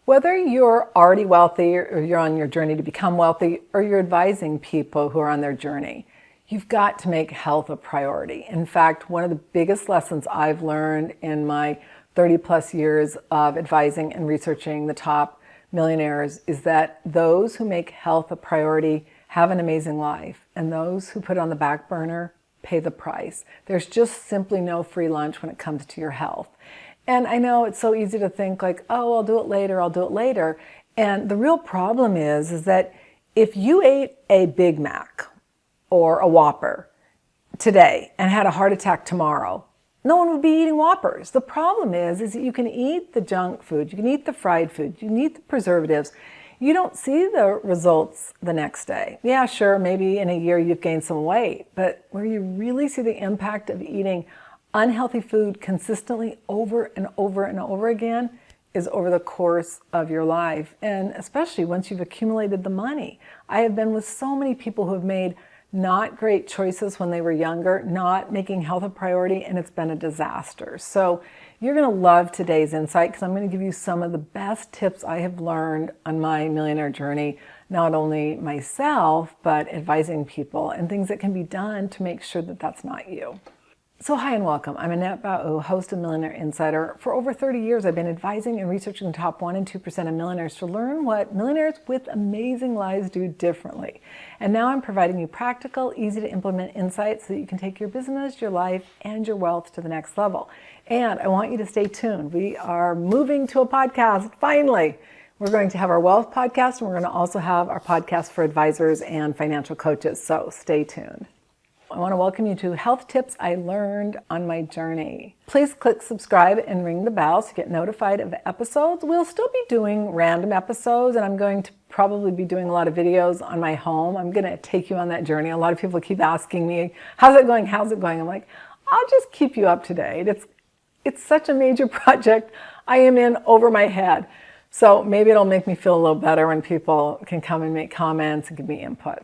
Whether you're already wealthy or you're on your journey to become wealthy or you're advising people who are on their journey, you've got to make health a priority. In fact, one of the biggest lessons I've learned in my 30 plus years of advising and researching the top millionaires is that those who make health a priority have an amazing life, and those who put it on the back burner pay the price. There's just simply no free lunch when it comes to your health. And I know it's so easy to think like, oh, I'll do it later, I'll do it later. And the real problem is that if you ate a Big Mac or a Whopper today and had a heart attack tomorrow, no one would be eating Whoppers. The problem is that you can eat the junk food, you can eat the fried food, you can eat the preservatives. You don't see the results the next day. Yeah, sure, maybe in a year you've gained some weight, but where you really see the impact of eating unhealthy food consistently over and over and over again is over the course of your life, and especially once you've accumulated the money. I have been with so many people who have made not great choices when they were younger, not making health a priority, and it's been a disaster. So you're going to love today's insight because I'm going to give you some of the best tips I have learned on my millionaire journey, not only myself, but advising people and things that can be done to make sure that that's not you. So hi and welcome. I'm Annette Ba'u, host of Millionaire Insider. For over 30 years, I've been advising and researching the top 1% and 2% of millionaires to learn what millionaires with amazing lives do differently. And now I'm providing you practical, easy to implement insights so that you can take your business, your life, and your wealth to the next level. And I want you to stay tuned. We are moving to a podcast, finally. We're going to have our wealth podcast, and we're going to also have our podcast for advisors and financial coaches. So stay tuned. I want to welcome you to Health Tips I Learned on My Journey. Please click subscribe and ring the bell so you get notified of episodes. We'll still be doing random episodes, and I'm going to probably be doing a lot of videos on my home. I'm going to take you on that journey. A lot of people keep asking me, how's it going? How's it going? I'm like, I'll just keep you up to date. It's such a major project I am in over my head. So maybe it'll make me feel a little better when people can come and make comments and give me input.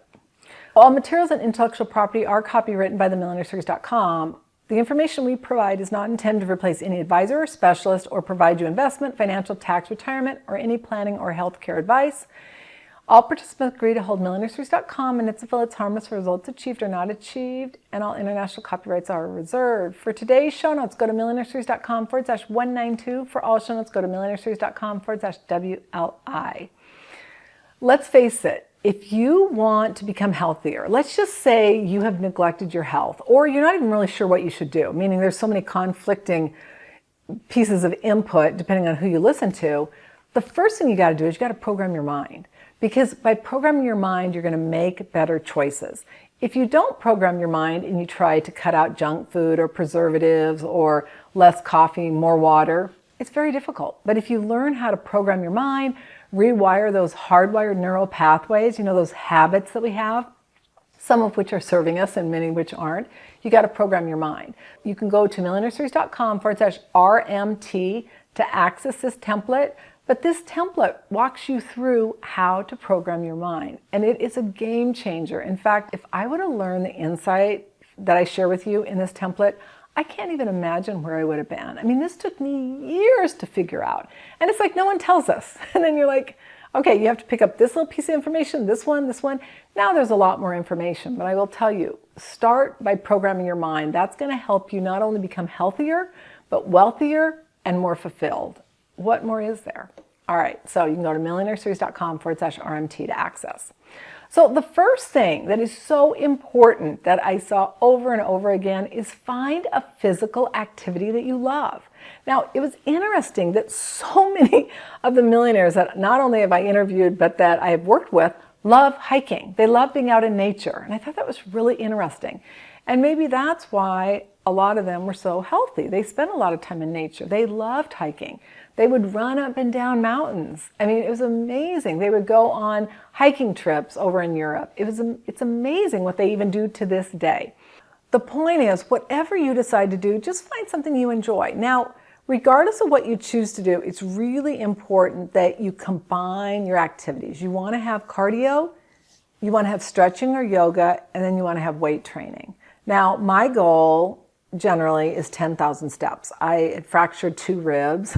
All materials and intellectual property are copywritten by themillionaireseries.com. The information we provide is not intended to replace any advisor or specialist or provide you investment, financial, tax, retirement, or any planning or healthcare advice. All participants agree to hold millionaireseries.com and its affiliates harmless for results achieved or not achieved, and all international copyrights are reserved. For today's show notes, go to millionaireseries.com/192. For all show notes, go to millionaireseries.com/WLI. Let's face it. If you want to become healthier, let's just say you have neglected your health, or you're not even really sure what you should do, meaning there's so many conflicting pieces of input depending on who you listen to, the first thing you got to do is you got to program your mind. Because by programming your mind, you're going to make better choices. If you don't program your mind and you try to cut out junk food or preservatives or less coffee, more water, it's very difficult. But if you learn how to program your mind, rewire those hardwired neural pathways, those habits that we have, some of which are serving us and many which aren't, you got to program your mind. You can go to millionaireseries.com/RMT to access this template, but this template walks you through how to program your mind, and it is a game changer. In fact, if I would have learned the insight that I share with you in this template, I can't even imagine where I would have been. I mean, this took me years to figure out. And it's like no one tells us. And then you're like, okay, you have to pick up this little piece of information, this one. Now there's a lot more information, but I will tell you, start by programming your mind. That's going to help you not only become healthier, but wealthier and more fulfilled. What more is there? All right, so you can go to millionaireseries.com/RMT to access. So the first thing that is so important that I saw over and over again is find a physical activity that you love. Now, it was interesting that so many of the millionaires that not only have I interviewed, but that I have worked with, love hiking. They love being out in nature. And I thought that was really interesting. And maybe that's why a lot of them were so healthy. They spent a lot of time in nature. They loved hiking. They would run up and down mountains. I mean, it was amazing. They would go on hiking trips over in Europe. It's amazing what they even do to this day. The point is, whatever you decide to do, just find something you enjoy. Now, regardless of what you choose to do, it's really important that you combine your activities. You want to have cardio, you want to have stretching or yoga, and then you want to have weight training. Now, my goal generally is 10,000 steps. I had fractured 2 ribs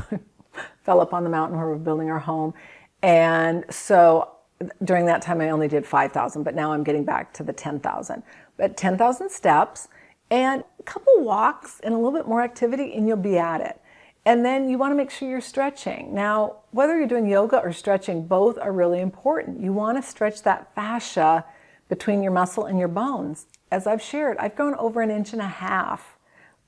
fell up on the mountain where we're building our home. And so during that time, I only did 5,000, but now I'm getting back to the 10,000. But 10,000 steps and a couple walks and a little bit more activity and you'll be at it. And then you want to make sure you're stretching. Now, whether you're doing yoga or stretching, both are really important. You want to stretch that fascia between your muscle and your bones. As I've shared, I've grown over 1.5 inches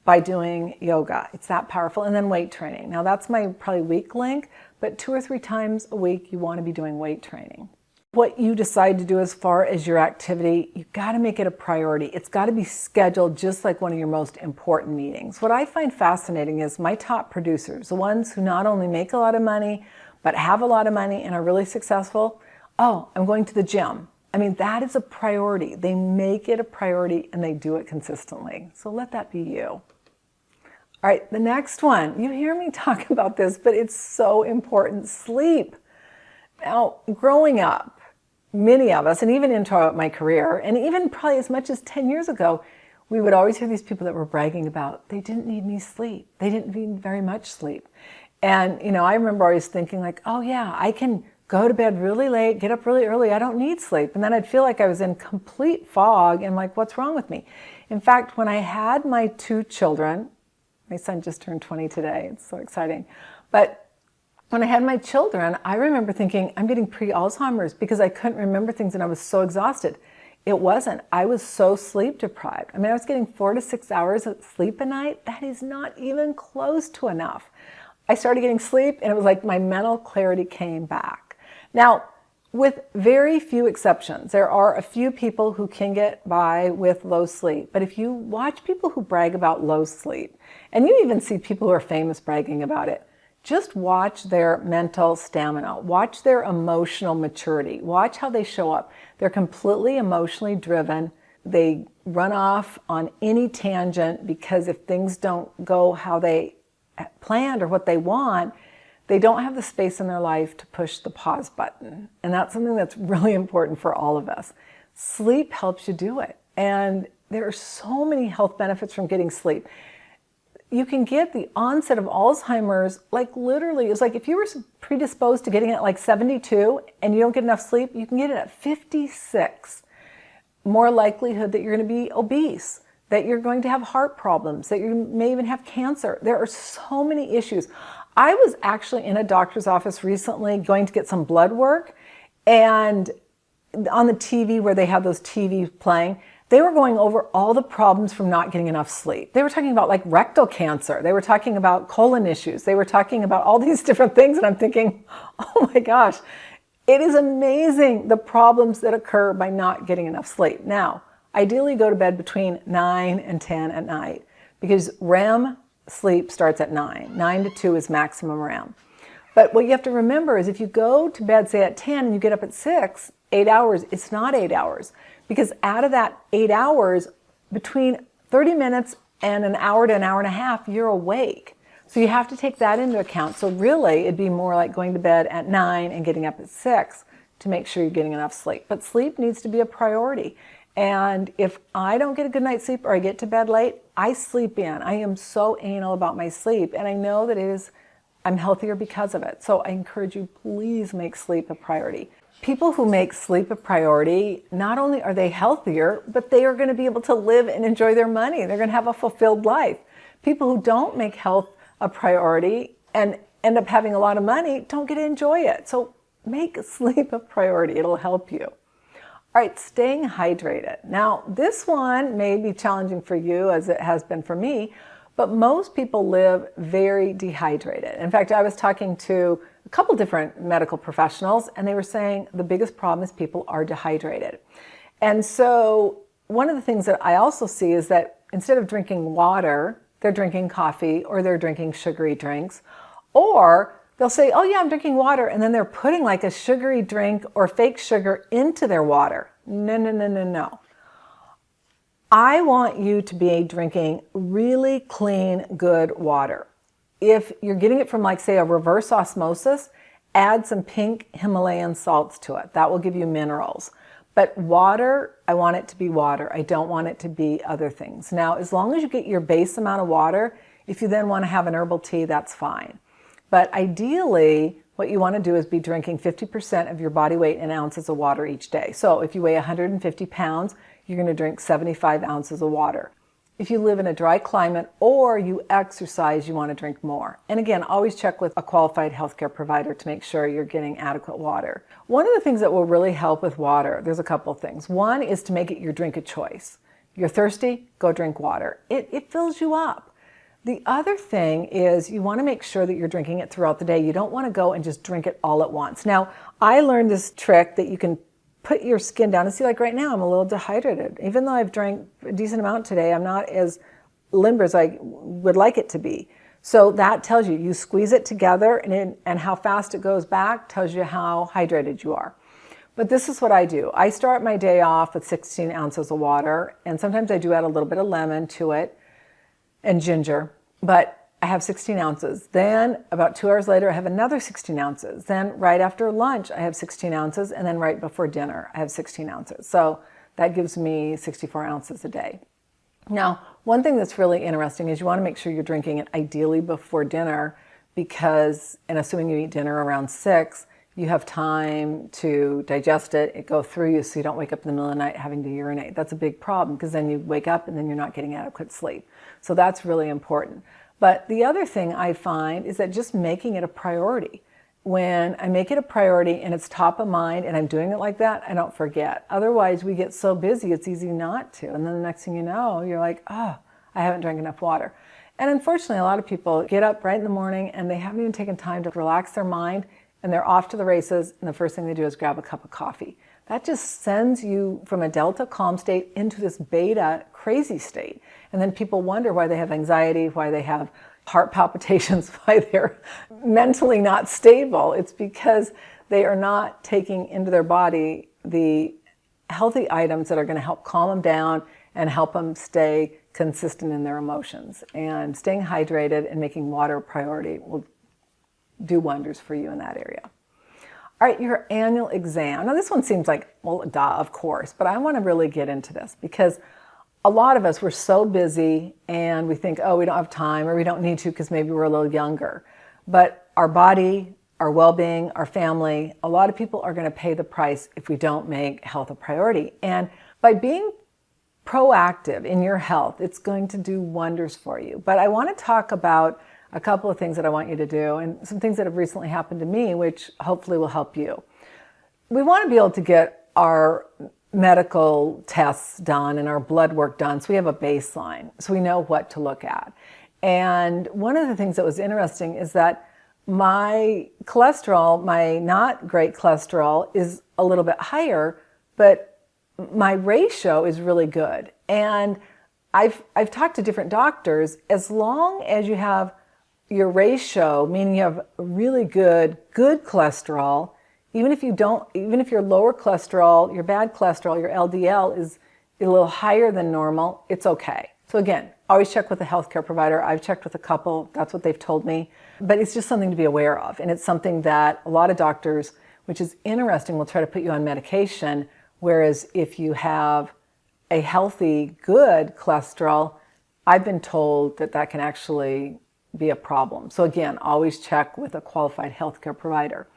by doing yoga. It's that powerful. And then weight training. Now that's my probably weak link, but 2 or 3 times a week, you want to be doing weight training. What you decide to do as far as your activity, you've got to make it a priority. It's got to be scheduled just like one of your most important meetings. What I find fascinating is my top producers, the ones who not only make a lot of money, but have a lot of money and are really successful. Oh, I'm going to the gym. I mean, that is a priority. They make it a priority and they do it consistently. So let that be you. All right, the next one. You hear me talk about this, but it's so important. Sleep. Now, growing up, many of us, and even into my career, and even probably as much as 10 years ago, we would always hear these people that were bragging about, they didn't need any sleep. They didn't need very much sleep. And, I remember always thinking like, oh yeah, I can go to bed really late, get up really early. I don't need sleep. And then I'd feel like I was in complete fog and like, what's wrong with me? In fact, when I had my 2 children, my son just turned 20 today. It's so exciting. But when I had my children, I remember thinking, I'm getting pre-Alzheimer's because I couldn't remember things and I was so exhausted. It wasn't. I was so sleep deprived. I mean, I was getting 4 to 6 hours of sleep a night. That is not even close to enough. I started getting sleep and it was like my mental clarity came back. Now, with very few exceptions, there are a few people who can get by with low sleep. But if you watch people who brag about low sleep, and you even see people who are famous bragging about it, just watch their mental stamina, watch their emotional maturity, watch how they show up. They're completely emotionally driven. They run off on any tangent because if things don't go how they planned or what they want, they don't have the space in their life to push the pause button. And that's something that's really important for all of us. Sleep helps you do it. And there are so many health benefits from getting sleep. You can get the onset of Alzheimer's, like literally, it's like if you were predisposed to getting it at like 72 and you don't get enough sleep, you can get it at 56. More likelihood that you're going to be obese, that you're going to have heart problems, that you may even have cancer. There are so many issues. I was actually in a doctor's office recently going to get some blood work, and on the TV where they have those TVs playing, they were going over all the problems from not getting enough sleep. They were talking about like rectal cancer. They were talking about colon issues. They were talking about all these different things. And I'm thinking, oh my gosh, it is amazing the problems that occur by not getting enough sleep. Now, ideally go to bed between 9 and 10 at night because REM sleep starts at 9. 9 to 2 is maximum REM. But what you have to remember is if you go to bed, say at 10 and you get up at 6, 8 hours, it's not 8 hours. Because out of that 8 hours, between 30 minutes and an hour to an hour and a half, you're awake. So you have to take that into account. So really, it'd be more like going to bed at 9 and getting up at 6 to make sure you're getting enough sleep. But sleep needs to be a priority. And if I don't get a good night's sleep or I get to bed late, I sleep in. I am so anal about my sleep. And I know that I'm healthier because of it. So I encourage you, please make sleep a priority. People who make sleep a priority, not only are they healthier, but they are going to be able to live and enjoy their money. They're going to have a fulfilled life. People who don't make health a priority and end up having a lot of money don't get to enjoy it. So make sleep a priority. It'll help you. All right, staying hydrated. Now, this one may be challenging for you as it has been for me, but most people live very dehydrated. In fact, I was talking to a couple different medical professionals, and they were saying the biggest problem is people are dehydrated. And so one of the things that I also see is that instead of drinking water, they're drinking coffee or they're drinking sugary drinks, or they'll say, oh yeah, I'm drinking water, and then they're putting like a sugary drink or fake sugar into their water. No, no, no, no, no. I want you to be drinking really clean, good water. If you're getting it from like, say, a reverse osmosis, add some pink Himalayan salts to it. That will give you minerals. But water, I want it to be water. I don't want it to be other things. Now, as long as you get your base amount of water, if you then want to have an herbal tea, that's fine. But ideally, what you want to do is be drinking 50% of your body weight in ounces of water each day. So if you weigh 150 pounds, you're going to drink 75 ounces of water. If you live in a dry climate or you exercise, you want to drink more. And again, always check with a qualified healthcare provider to make sure you're getting adequate water. One of the things that will really help with water, there's a couple of things. One is to make it your drink of choice. You're thirsty, go drink water. It fills you up. The other thing is you want to make sure that you're drinking it throughout the day. You don't want to go and just drink it all at once. Now, I learned this trick that you can put your skin down and see, like right now, I'm a little dehydrated. Even though I've drank a decent amount today, I'm not as limber as I would like it to be. So that tells you, you squeeze it together and how fast it goes back tells you how hydrated you are. But this is what I do. I start my day off with 16 ounces of water, and sometimes I do add a little bit of lemon to it and ginger, but I have 16 ounces. Then about 2 hours later, I have another 16 ounces. Then right after lunch, I have 16 ounces. And then right before dinner, I have 16 ounces. So that gives me 64 ounces a day. Now, one thing that's really interesting is you want to make sure you're drinking it ideally before dinner because, and assuming you eat dinner around 6, you have time to digest it go through you so you don't wake up in the middle of the night having to urinate. That's a big problem because then you wake up and then you're not getting adequate sleep. So that's really important. But the other thing I find is that just making it a priority. When I make it a priority and it's top of mind and I'm doing it like that, I don't forget. Otherwise, we get so busy, it's easy not to. And then the next thing you know, you're like, oh, I haven't drank enough water. And unfortunately, a lot of people get up right in the morning and they haven't even taken time to relax their mind and they're off to the races. And the first thing they do is grab a cup of coffee. That just sends you from a delta calm state into this beta crazy state. And then people wonder why they have anxiety, why they have heart palpitations, why they're mentally not stable. It's because they are not taking into their body the healthy items that are going to help calm them down and help them stay consistent in their emotions. And staying hydrated and making water a priority will do wonders for you in that area. All right, your annual exam. Now this one seems like, well, duh, of course, but I want to really get into this because a lot of us, we're so busy and we think, oh, we don't have time or we don't need to because maybe we're a little younger. But our body, our well-being, our family, a lot of people are going to pay the price if we don't make health a priority. And by being proactive in your health, it's going to do wonders for you. But I want to talk about a couple of things that I want you to do and some things that have recently happened to me, which hopefully will help you. We want to be able to get our medical tests done and our blood work done so we have a baseline, so we know what to look at. And one of the things that was interesting is that my cholesterol, my not great cholesterol, is a little bit higher, but my ratio is really good. And I've talked to different doctors. As long as you have your ratio, meaning you have really good cholesterol, even if your lower cholesterol, your bad cholesterol, your LDL is a little higher than normal, it's okay. So again, always check with a healthcare provider. I've checked with a couple, that's what they've told me. But it's just something to be aware of. And it's something that a lot of doctors, which is interesting, will try to put you on medication. Whereas if you have a healthy, good cholesterol, I've been told that that can actually be a problem. So again, always check with a qualified healthcare provider.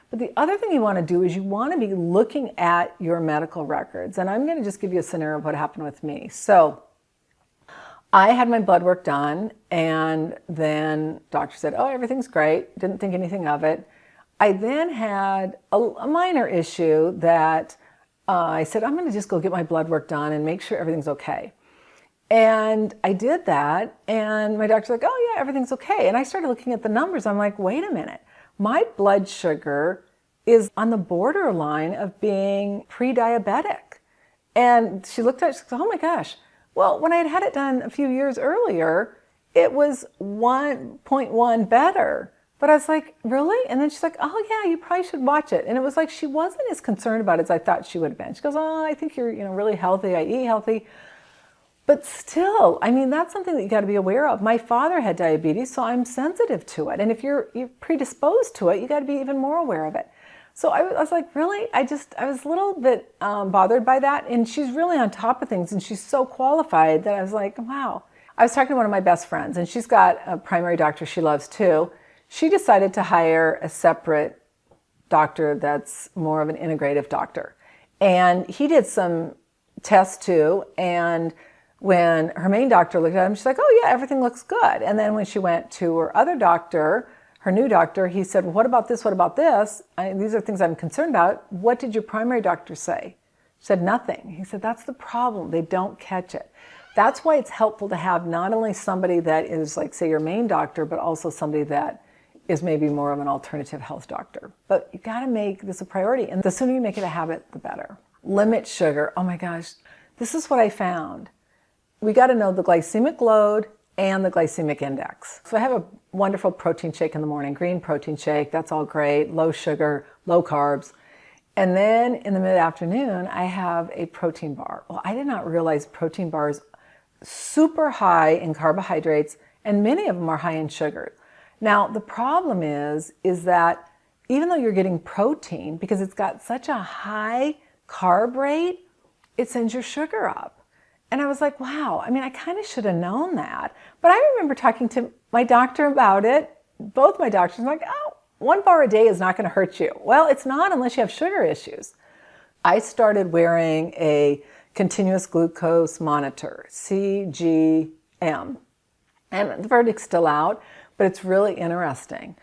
But the other thing you want to do is you want to be looking at your medical records. And I'm going to just give you a scenario of what happened with me. So I had my blood work done and then doctor said, oh, everything's great. Didn't think anything of it. I then had a minor issue that I said, I'm going to just go get my blood work done and make sure everything's okay. And I did that and my doctor's like, oh yeah, everything's okay. And I started looking at the numbers. I'm like, wait a minute. My blood sugar is on the borderline of being pre-diabetic. And she looked at it, she said, oh my gosh. Well, when I had had it done a few years earlier, it was 1.1 better. But I was like, really? And then she's like, oh yeah, you probably should watch it. And it was like, she wasn't as concerned about it as I thought she would have been. She goes, oh, I think you're really healthy. I eat healthy. But still, I mean, that's something that you got to be aware of. My father had diabetes, so I'm sensitive to it. And if you're predisposed to it, you got to be even more aware of it. So I was like, really? I was a little bit bothered by that. And she's really on top of things, and she's so qualified that I was like, wow. I was talking to one of my best friends, and she's got a primary doctor she loves too. she decided to hire a separate doctor that's more of an integrative doctor. And he did some tests too. And when her main doctor looked at him, she's like, oh yeah, everything looks good. And then when she went to her other doctor, her new doctor, he said, well, what about this? What about this? These are things I'm concerned about. What did your primary doctor say? She said, nothing. He said, that's the problem. They don't catch it. That's why it's helpful to have not only somebody that is like, say, your main doctor, but also somebody that is maybe more of an alternative health doctor. But you got to make this a priority. And the sooner you make it a habit, the better. Limit sugar. Oh my gosh, this is what I found. We got to know the glycemic load and the glycemic index. So I have a wonderful protein shake in the morning, green protein shake. That's all great. Low sugar, low carbs. And then in the mid-afternoon, I have a protein bar. Well, I did not realize protein bars super high in carbohydrates, and many of them are high in sugar. Now, the problem is that even though you're getting protein, because it's got such a high carb rate, it sends your sugar up. And I was like, wow, I mean, I kind of should have known that. But I remember talking to my doctor about it. Both my doctors were like, oh, 1 bar a day is not going to hurt you. Well, it's not unless you have sugar issues. I started wearing a continuous glucose monitor, CGM. And the verdict's still out, but it's really interesting.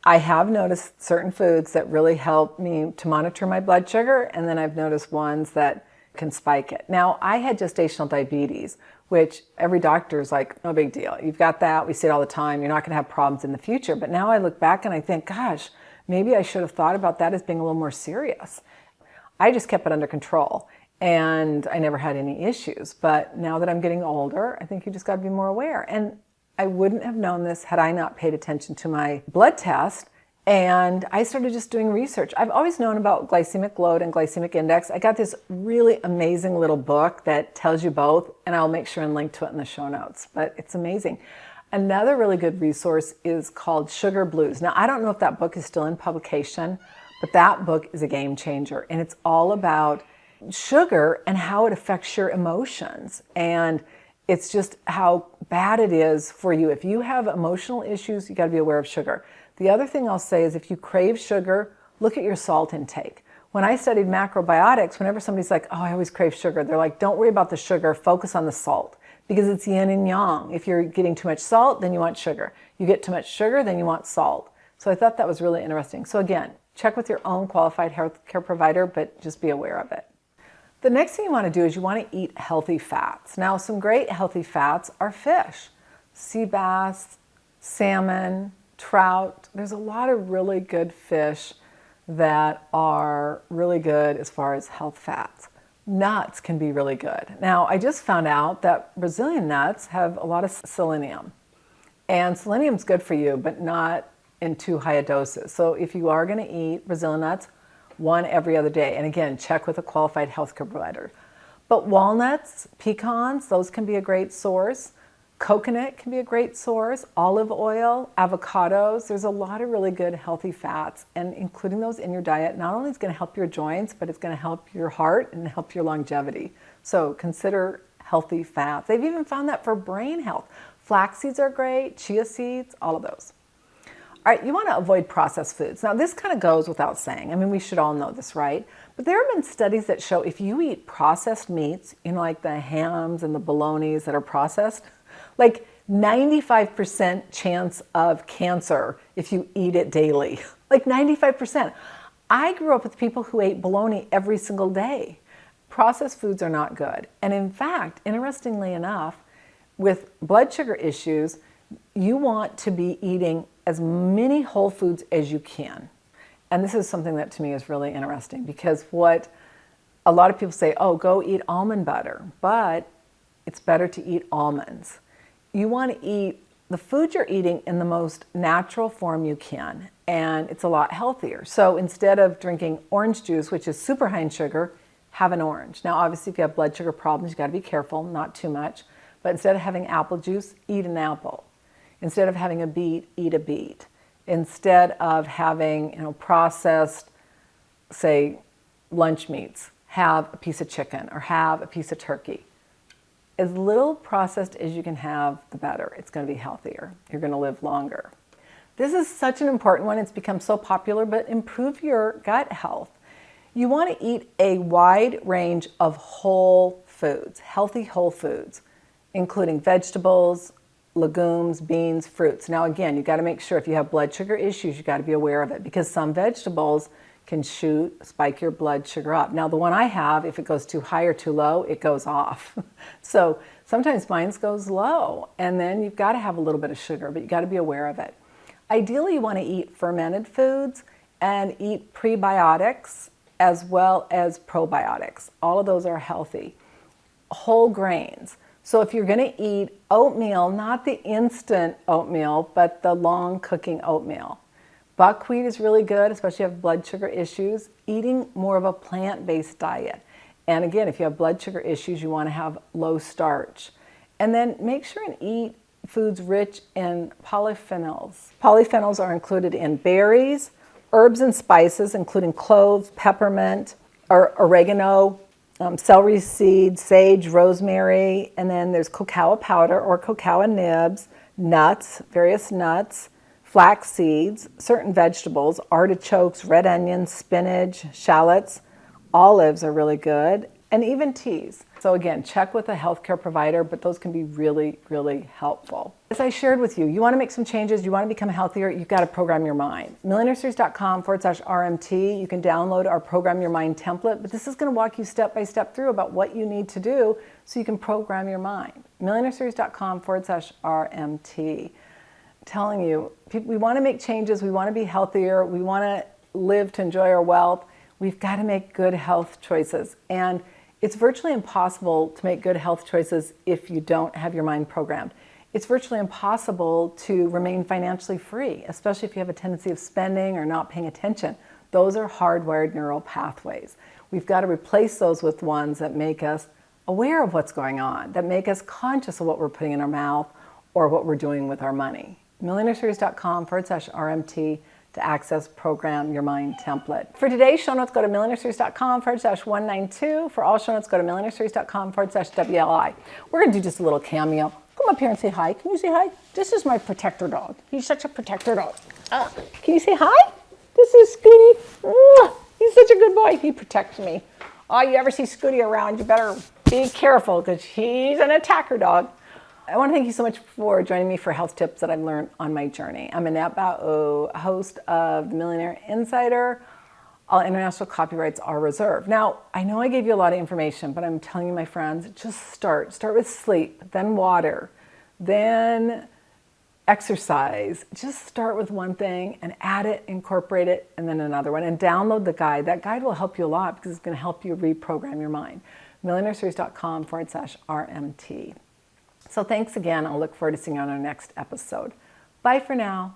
I have noticed certain foods that really help me to monitor my blood sugar, and then I've noticed ones that can spike it. Now, I had gestational diabetes, which every doctor is like, no big deal. You've got that. We see it all the time. You're not going to have problems in the future. But now I look back and I think, gosh, maybe I should have thought about that as being a little more serious. I just kept it under control and I never had any issues. But now that I'm getting older, I think you just got to be more aware. And I wouldn't have known this had I not paid attention to my blood test. And I started just doing research. I've always known about glycemic load and glycemic index. I got this really amazing little book that tells you both, and I'll make sure and link to it in the show notes, but it's amazing. Another really good resource is called Sugar Blues. Now, I don't know if that book is still in publication, but that book is a game changer, and it's all about sugar and how it affects your emotions. And it's just how bad it is for you. If you have emotional issues, you got to be aware of sugar. The other thing I'll say is if you crave sugar, look at your salt intake. When I studied macrobiotics, whenever somebody's like, oh, I always crave sugar, they're like, don't worry about the sugar, focus on the salt, because it's yin and yang. If you're getting too much salt, then you want sugar. You get too much sugar, then you want salt. So I thought that was really interesting. So again, check with your own qualified healthcare provider, but just be aware of it. The next thing you want to do is you want to eat healthy fats. Now, some great healthy fats are fish, sea bass, salmon, trout. There's a lot of really good fish that are really good as far as health fats. Nuts can be really good. Now, I just found out that Brazilian nuts have a lot of selenium. And selenium's good for you, but not in too high a doses. So if you are going to eat Brazilian nuts, one every other day. And again, check with a qualified healthcare provider. But walnuts, pecans, those can be a great source. Coconut can be a great source, olive oil, avocados. There's a lot of really good healthy fats, and including those in your diet not only is going to help your joints, but it's going to help your heart and help your longevity. So consider healthy fats. They've even found that for brain health. Flax seeds are great, chia seeds, all of those. All right, you want to avoid processed foods. Now, this kind of goes without saying. I mean, we should all know this, right? But there have been studies that show if you eat processed meats, you know, like the hams and the bolognas that are processed, like 95% chance of cancer if you eat it daily. Like 95%. I grew up with people who ate bologna every single day. Processed foods are not good. And in fact, interestingly enough, with blood sugar issues, you want to be eating as many whole foods as you can. And this is something that to me is really interesting, because what a lot of people say, oh, go eat almond butter, but it's better to eat almonds. You want to eat the food you're eating in the most natural form you can, and it's a lot healthier. So instead of drinking orange juice, which is super high in sugar, have an orange. Now, obviously, if you have blood sugar problems, you got to be careful, not too much. But instead of having apple juice, eat an apple. Instead of having a beet, eat a beet. Instead of having, processed, say, lunch meats, have a piece of chicken or have a piece of turkey. As little processed as you can have, the better. It's going to be healthier. You're going to live longer. This is such an important one. It's become so popular, but improve your gut health. You want to eat a wide range of whole foods, healthy whole foods, including vegetables, legumes, beans, fruits. Now again, you got to make sure if you have blood sugar issues, you got to be aware of it, because some vegetables can spike your blood sugar up. Now the one I have, if it goes too high or too low, it goes off. So sometimes mine goes low, and then you've got to have a little bit of sugar, but you got to be aware of it. Ideally, you want to eat fermented foods and eat prebiotics as well as probiotics. All of those are healthy. Whole grains. So if you're going to eat oatmeal, not the instant oatmeal, but the long cooking oatmeal. Buckwheat is really good, especially if you have blood sugar issues. Eating more of a plant-based diet. And again, if you have blood sugar issues, you want to have low starch. And then make sure and eat foods rich in polyphenols. Polyphenols are included in berries, herbs and spices, including cloves, peppermint, or oregano, celery seeds, sage, rosemary, and then there's cacao powder or cacao nibs, nuts, various nuts, flax seeds, certain vegetables, artichokes, red onions, spinach, shallots, olives are really good, and even teas. So again, check with a healthcare provider, but those can be really, really helpful. As I shared with you, you want to make some changes, you want to become healthier, you've got to program your mind. millionaireseries.com/RMT, you can download our Program Your Mind template, but this is going to walk you step by step through about what you need to do so you can program your mind. millionaireseries.com/RMT. Telling you, we want to make changes, we want to be healthier, we want to live to enjoy our wealth. We've got to make good health choices. And it's virtually impossible to make good health choices if you don't have your mind programmed. It's virtually impossible to remain financially free, especially if you have a tendency of spending or not paying attention. Those are hardwired neural pathways. We've got to replace those with ones that make us aware of what's going on, that make us conscious of what we're putting in our mouth or what we're doing with our money. millionaireseries.com/RMT to access Program Your Mind template. For today's show notes, go to millionaireseries.com/192. For all show notes, go to millionaireseries.com/WLI. We're going to do just a little cameo. Come up here and say hi. Can you say hi? This is my protector dog. He's such a protector dog. Can you say hi? This is Scooty. He's such a good boy. He protects me. Oh, you ever see Scooty around, you better be careful because he's an attacker dog. I want to thank you so much for joining me for health tips that I've learned on my journey. I'm Annette Bao, host of the Millionaire Insider. All international copyrights are reserved. Now, I know I gave you a lot of information, but I'm telling you, my friends, just start. Start with sleep, then water, then exercise. Just start with one thing and add it, incorporate it, and then another one. And download the guide. That guide will help you a lot because it's going to help you reprogram your mind. millionaireseries.com/RMT. So thanks again. I'll look forward to seeing you on our next episode. Bye for now.